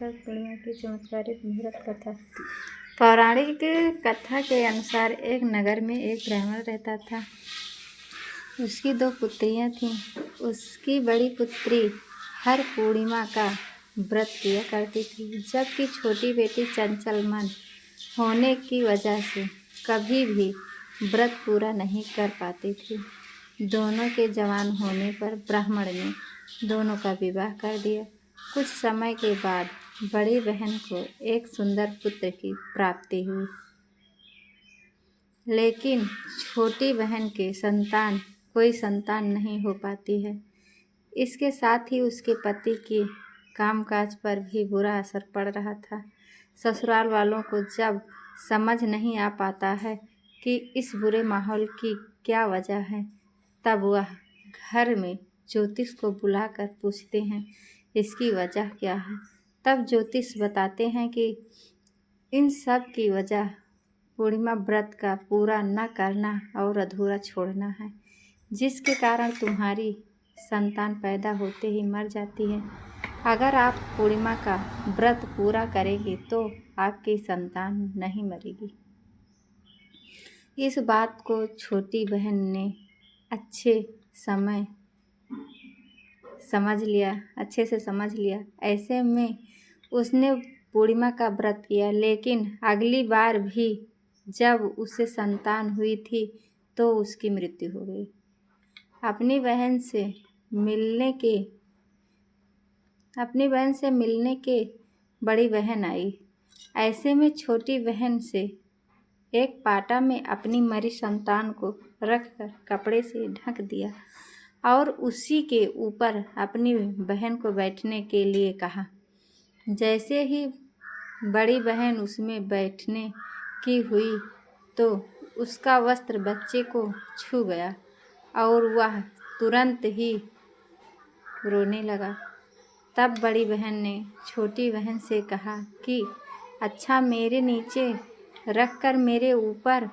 कार्तिक पूर्णिमा की चमत्कारिक मुहूर्त कथा। पौराणिक कथा के अनुसार एक नगर में एक ब्राह्मण रहता था। उसकी 2 पुत्रियां थीं। उसकी बड़ी पुत्री हर पूर्णिमा का व्रत किया करती थी, जबकि छोटी बेटी चंचल मन होने की वजह से कभी भी व्रत पूरा नहीं कर पाती थी। दोनों के जवान होने पर ब्राह्मण ने दोनों का विवाह कर दिया। कुछ समय के बाद बड़ी बहन को एक सुंदर पुत्र की प्राप्ति हुई, लेकिन छोटी बहन के कोई संतान नहीं हो पाती है। इसके साथ ही उसके पति की कामकाज पर भी बुरा असर पड़ रहा था। ससुराल वालों को जब समझ नहीं आ पाता है कि इस बुरे माहौल की क्या वजह है, तब वह घर में ज्योतिष को बुलाकर पूछते हैं इसकी वजह क्या है। तब ज्योतिष बताते हैं कि इन सब की वजह पूर्णिमा व्रत का पूरा न करना और अधूरा छोड़ना है, जिसके कारण तुम्हारी संतान पैदा होते ही मर जाती है। अगर आप पूर्णिमा का व्रत पूरा करेंगे तो आपकी संतान नहीं मरेगी। इस बात को छोटी बहन ने अच्छे से समझ लिया। ऐसे में उसने पूर्णिमा का व्रत किया, लेकिन अगली बार भी जब उसे संतान हुई थी तो उसकी मृत्यु हो गई। अपनी बहन से मिलने के बड़ी बहन आई। ऐसे में छोटी बहन से एक पाटा में अपनी मरी संतान को रखकर कपड़े से ढक दिया और उसी के ऊपर अपनी बहन को बैठने के लिए कहा। जैसे ही बड़ी बहन उसमें बैठने की हुई तो उसका वस्त्र बच्चे को छू गया और वह तुरंत ही रोने लगा। तब बड़ी बहन ने छोटी बहन से कहा कि अच्छा, मेरे नीचे रखकर मेरे ऊपर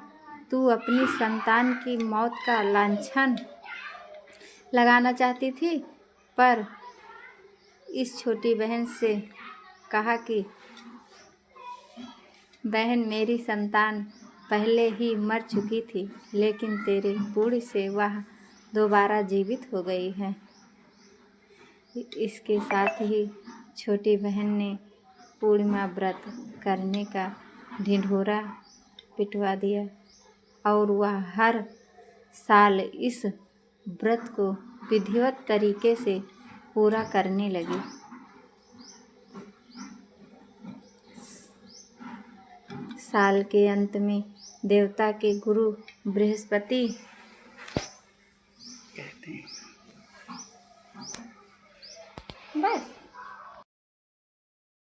तू अपनी संतान की मौत का लांछन लगाना चाहती थी, पर इस छोटी बहन से कहा कि बहन, मेरी संतान पहले ही मर चुकी थी, लेकिन तेरे बूढ़ से वह दोबारा जीवित हो गई है। इसके साथ ही छोटी बहन ने पूर्णिमा व्रत करने का ढिंढोरा पिटवा दिया और वह हर साल इस व्रत को विधिवत तरीके से पूरा करने लगी। साल के अंत में देवता के गुरु बृहस्पति